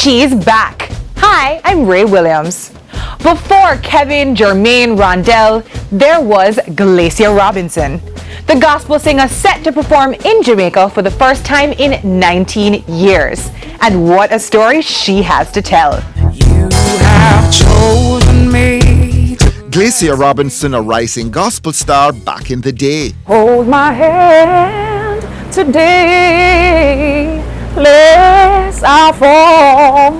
She's back. Hi, I'm Ray Williams. Before Kevin Jermaine Rondell, there was Glacia Robinson, the gospel singer set to perform in Jamaica for the first time in 19 years. And what a story she has to tell. You have chosen me. Glacia Robinson, a rising gospel star back in the day. Hold my hand today, lest I fall.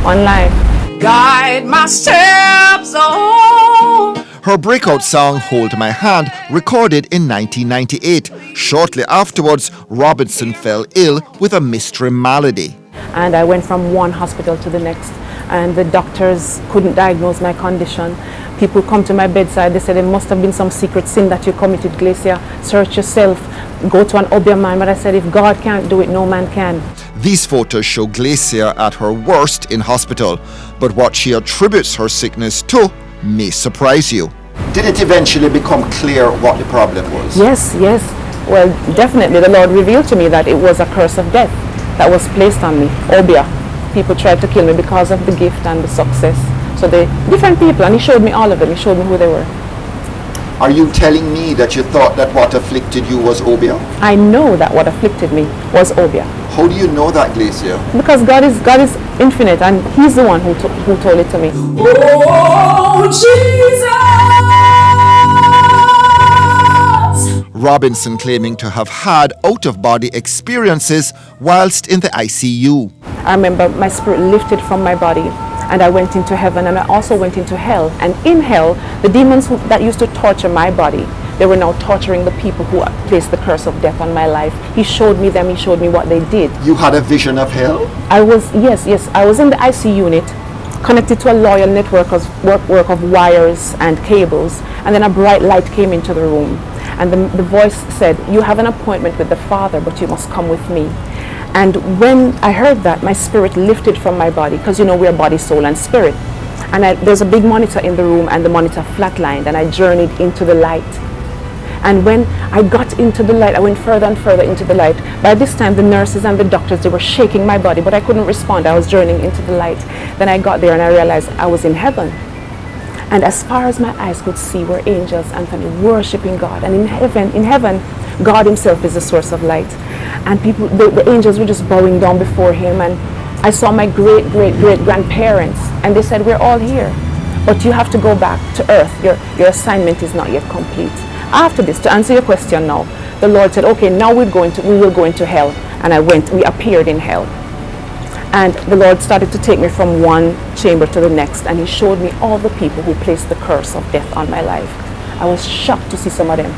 One line. Guide my steps on. Her breakout song, Hold My Hand, recorded in 1998. Shortly afterwards, Robinson fell ill with a mystery malady. And I went from one hospital to the next, and the doctors couldn't diagnose my condition. People come to my bedside, they said there must have been some secret sin that you committed, Glacia. Search yourself, go to an Obeah man. But I said, if God can't do it, no man can. These photos show Glacia at her worst in hospital, but what she attributes her sickness to may surprise you. Did it eventually become clear what the problem was? Yes. Well, definitely the Lord revealed to me that it was a curse of death that was placed on me, Obeah. People tried to kill me because of the gift and the success. So they different people, and he showed me all of them. He showed me who they were. Are you telling me that you thought that what afflicted you was Obeah? I know that what afflicted me was Obeah. How do you know that, Glacia? Because God is infinite, and he's the one who told it to me. Oh, Jesus! Robinson claiming to have had out-of-body experiences whilst in the ICU. I remember my spirit lifted from my body, and I went into heaven, and I also went into hell. And in hell, the demons that used to torture my body, they were now torturing the people who placed the curse of death on my life. He showed me them, he showed me what they did. You had a vision of hell? I was in the IC unit, connected to a loyal network of wires and cables, and then a bright light came into the room. And the voice said, you have an appointment with the Father, but you must come with me. And when I heard that, my spirit lifted from my body, because we're body, soul, and spirit. And there's a big monitor in the room, and the monitor flatlined, and I journeyed into the light. And when I got into the light, I went further and further into the light. By this time, the nurses and the doctors, they were shaking my body, but I couldn't respond. I was journeying into the light. Then I got there, and I realized I was in heaven. And as far as my eyes could see were angels and worshiping God. And in heaven, God himself is the source of light. And people, the angels were just bowing down before him. And I saw my great-great-great-grandparents, and they said, we're all here, but you have to go back to earth. Your assignment is not yet complete. After this, to answer your question now, the Lord said, okay, now we will go into hell. And we appeared in hell. And the Lord started to take me from one chamber to the next, and he showed me all the people who placed the curse of death on my life. I was shocked to see some of them.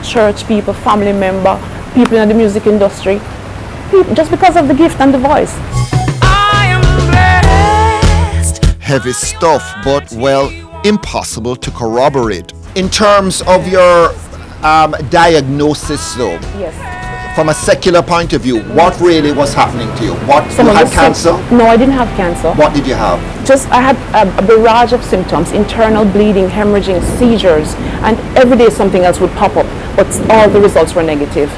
Church people, family member, people in the music industry, people, just because of the gift and the voice. I am blessed. Heavy stuff, but impossible to corroborate. In terms of your diagnosis though, Yes. from a secular point of view, what really was happening to you? Some You of had the cancer? No, I didn't have cancer. What did you have? I had a barrage of symptoms, internal bleeding, hemorrhaging, seizures, and every day something else would pop up, but all the results were negative.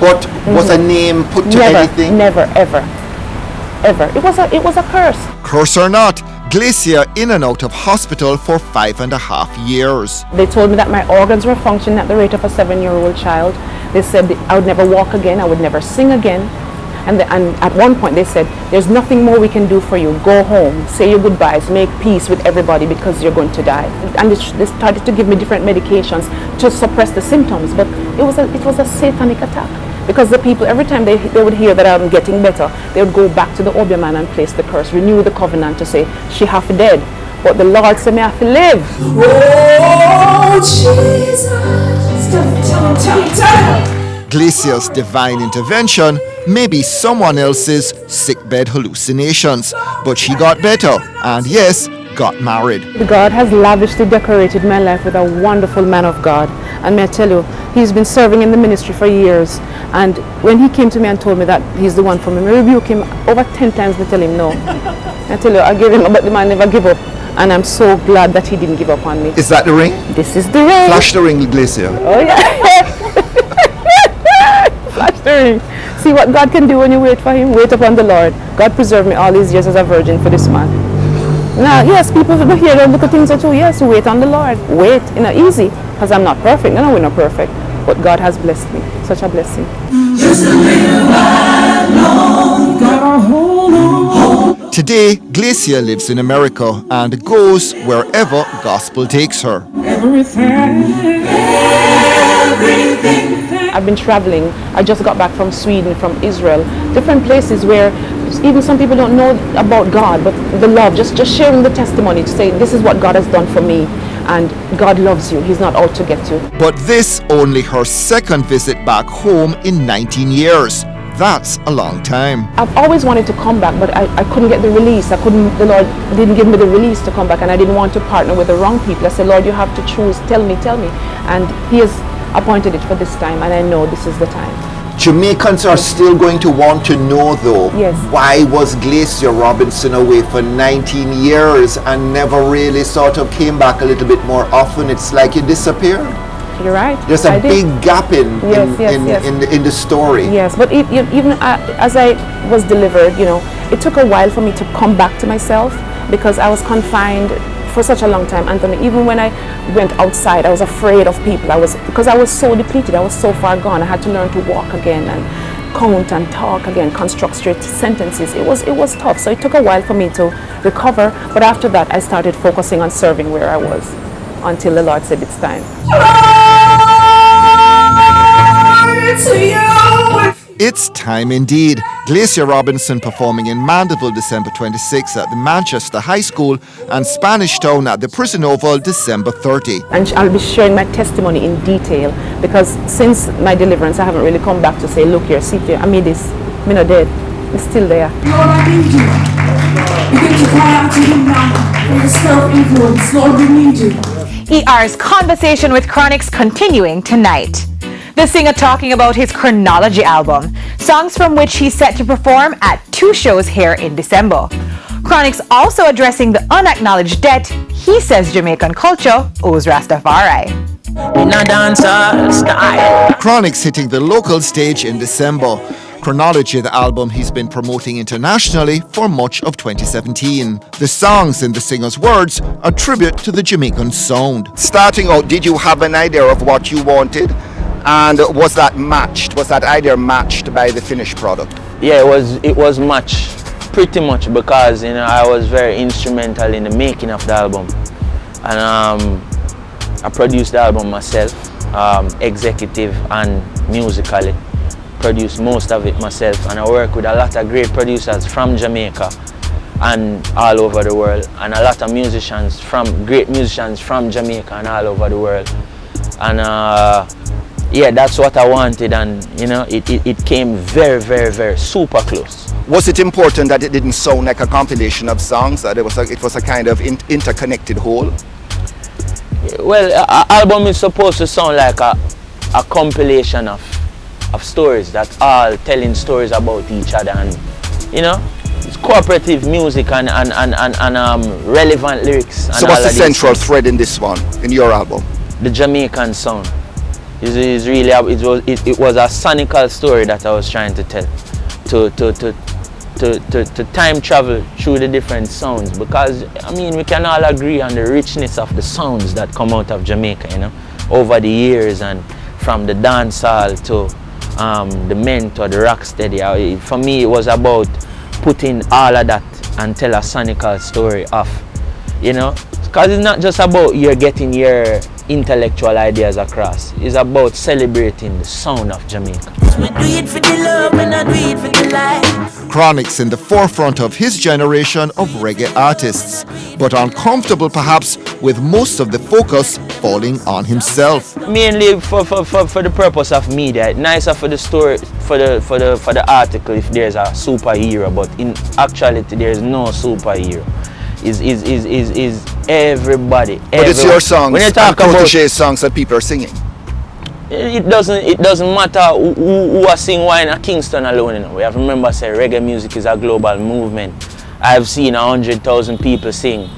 But was a name put to anything? Never, ever. It was a curse. Curse or not, Glacia in and out of hospital for 5.5 years. They told me that my organs were functioning at the rate of a 7-year-old child. They said I would never walk again, I would never sing again. And at one point they said, there's nothing more we can do for you. Go home, say your goodbyes, make peace with everybody because you're going to die. And they started to give me different medications to suppress the symptoms. But it was a satanic attack. Because the people, every time they would hear that I'm getting better, they would go back to the Obeah man and place the curse, renew the covenant to say, she half dead. But the Lord said, me have to live. Oh, Jesus. Tell him. Glacia's divine intervention may be someone else's sickbed hallucinations, but she got better and yes, got married. God has lavishly decorated my life with a wonderful man of God. And may I tell you, he's been serving in the ministry for years. And when he came to me and told me that he's the one for me, I rebuked him over 10 times to tell him no. I tell you, I gave him, but the man never give up. And I'm so glad that he didn't give up on me. Is that the ring? This is the ring. Flash the ring, Glacia. Oh yeah. Flash the ring. See what God can do when you wait for him. Wait upon the Lord. God preserved me all these years as a virgin for this man. Now, yes, people who hear the little things are true. Yes, wait on the Lord. Wait, easy. Because I'm not perfect. No, we're not perfect. But God has blessed me. Such a blessing. Today, Glacia lives in America and goes wherever gospel takes her. I've been traveling. I just got back from Sweden, from Israel, different places where even some people don't know about God, but the love, just sharing the testimony to say, this is what God has done for me, and God loves you. He's not out to get you. But this only her second visit back home in 19 years. That's a long time. I've always wanted to come back, but I couldn't get the release. The Lord didn't give me the release to come back, and I didn't want to partner with the wrong people. I said, Lord, you have to choose. Tell me. And he has appointed it for this time, and I know this is the time. Jamaicans are still going to want to know, though, Yes. why was Glacia Robinson away for 19 years and never really sort of came back a little bit more often? It's like you disappeared. You're right. There's I a did. big gap in the story. Yes, but even as I was delivered, it took a while for me to come back to myself because I was confined for such a long time, Anthony. Even when I went outside, I was afraid of people. Because I was so depleted. I was so far gone. I had to learn to walk again and count and talk again, construct straight sentences. It was tough. So it took a while for me to recover. But after that, I started focusing on serving where I was until the Lord said it's time. It's time indeed. Glacia Robinson performing in Mandeville December 26 at the Manchester High School and Spanish Town at the Prison Oval December 30. And I'll be sharing my testimony in detail because since my deliverance, I haven't really come back to say, look here, see here, I made this, I'm not dead, I'm still there. Lord, I need you. Begin to cry out to him now for your self-influence. Lord, we need you. ER's conversation with Chronixx continuing tonight. The singer talking about his Chronology album, songs from which he's set to perform at 2 shows here in December. Chronixx also addressing the unacknowledged debt he says Jamaican culture owes Rastafari. In a dancehall style. Chronixx hitting the local stage in December. Chronology, the album he's been promoting internationally for much of 2017. The songs, in the singer's words, a tribute to the Jamaican sound. Starting out, did you have an idea of what you wanted? And was that matched? Was that idea matched by the finished product? Yeah, it was pretty much because I was very instrumental in the making of the album, and I produced the album myself, executive and musically. Produced most of it myself, and I work with a lot of great producers from Jamaica and all over the world, and a lot of great musicians from Jamaica and all over the world. And yeah, that's what I wanted, and it came very, very, very super close. Was it important that it didn't sound like a compilation of songs, that it was a kind of interconnected whole? Well, an album is supposed to sound like a compilation of stories that all telling stories about each other, and it's cooperative music and relevant lyrics. And so what's the central thread in this one, in your album? The Jamaican sound. It was a sonical story that I was trying to tell, to time travel through the different sounds, because we can all agree on the richness of the sounds that come out of Jamaica, over the years, and from the dancehall to the Mento, the rocksteady. For me, it was about putting all of that and tell a sonical story of, because it's not just about you're getting your intellectual ideas across. It's about celebrating the sound of Jamaica. We do it for the love and I do it for the life. Chronixx in the forefront of his generation of reggae artists, but uncomfortable perhaps with most of the focus falling on himself. Mainly for the purpose of media. It's nicer for the story, for the article if there's a superhero, but in actuality there's no superhero. Is everybody. But it's your songs, when you talk and about Protégé's songs that people are singing. It doesn't matter who are singing why in Kingston alone. We have to remember, say reggae music is a global movement. I've seen 100,000 people sing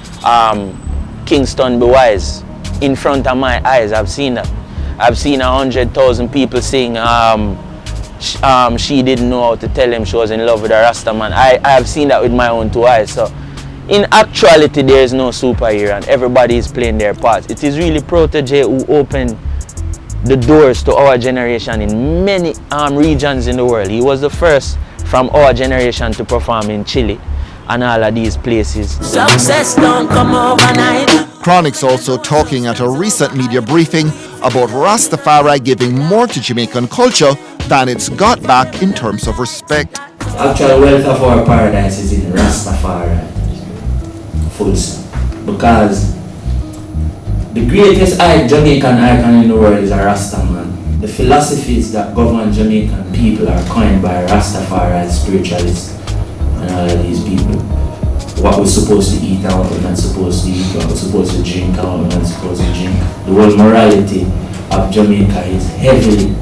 Kingston Be Wise in front of my eyes. I've seen that. I've seen 100,000 people sing she didn't know how to tell him she was in love with a Rasta man. I have seen that with my own two eyes. So in actuality, there is no superhero and everybody is playing their parts. It is really Protoje who opened the doors to our generation in many regions in the world. He was the first from our generation to perform in Chile and all of these places. Success don't come overnight. Chronixx also talking at a recent media briefing about Rastafari giving more to Jamaican culture than it's got back in terms of respect. Actual wealth of our paradise is in Rastafari. Full stop. Because the greatest Jamaican icon in the world is a Rasta man. The philosophies that govern Jamaican people are coined by Rastafari spiritualists and all of these people. What we're supposed to eat and what we're not supposed to eat, what we're supposed to drink and what we're not supposed to drink. The whole morality of Jamaica is heavily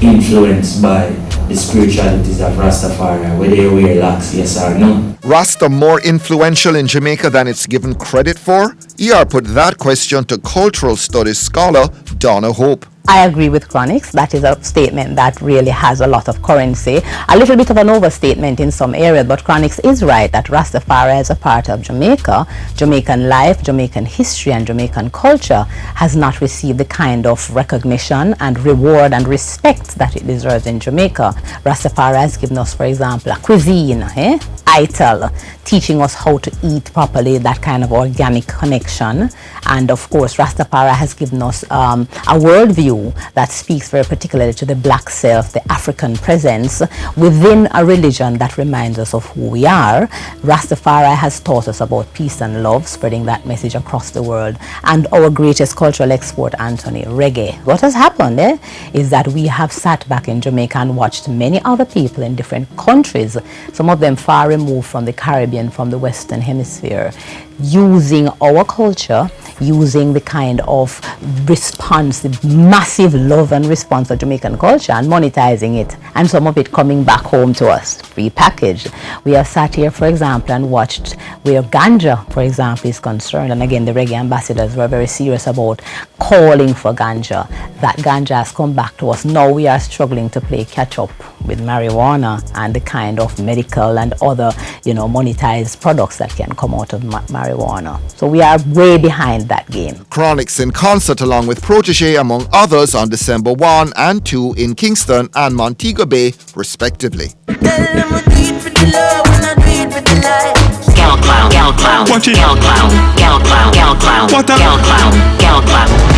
influenced by the spiritualities of Rastafari, whether you wear locks, yes or no. Rasta more influential in Jamaica than it's given credit for? ER put that question to cultural studies scholar Donna Hope. I agree with Chronixx. That is a statement that really has a lot of currency. A little bit of an overstatement in some areas, but Chronixx is right that Rastafari is a part of Jamaica. Jamaican life, Jamaican history, and Jamaican culture has not received the kind of recognition and reward and respect that it deserves in Jamaica. Rastafari has given us, for example, a cuisine, ital, teaching us how to eat properly, that kind of organic connection. And of course, Rastafari has given us a worldview that speaks very particularly to the black self, the African presence within a religion that reminds us of who we are. Rastafari has taught us about peace and love, spreading that message across the world. And our greatest cultural export, Anthony, reggae. What has happened is that we have sat back in Jamaica and watched many other people in different countries, some of them far removed from the Caribbean, from the Western Hemisphere, using our culture, using the kind of response, the massive love and response of Jamaican culture, and monetizing it, and some of it coming back home to us, repackaged. We have sat here, for example, and watched where ganja, for example, is concerned, and again, the reggae ambassadors were very serious about calling for ganja. That ganja has come back to us. Now we are struggling to play catch up with marijuana and the kind of medical and other, monetized products that can come out of marijuana. So we are way behind that game. Chronixx in concert along with Protoje, among others, on December 1 and 2 in Kingston and Montego Bay, respectively. Tell them we do it for the love, we not do it for the life. Gal clown, gal clown, gal clown, gal clown, gal clown, gal clown, gal clown.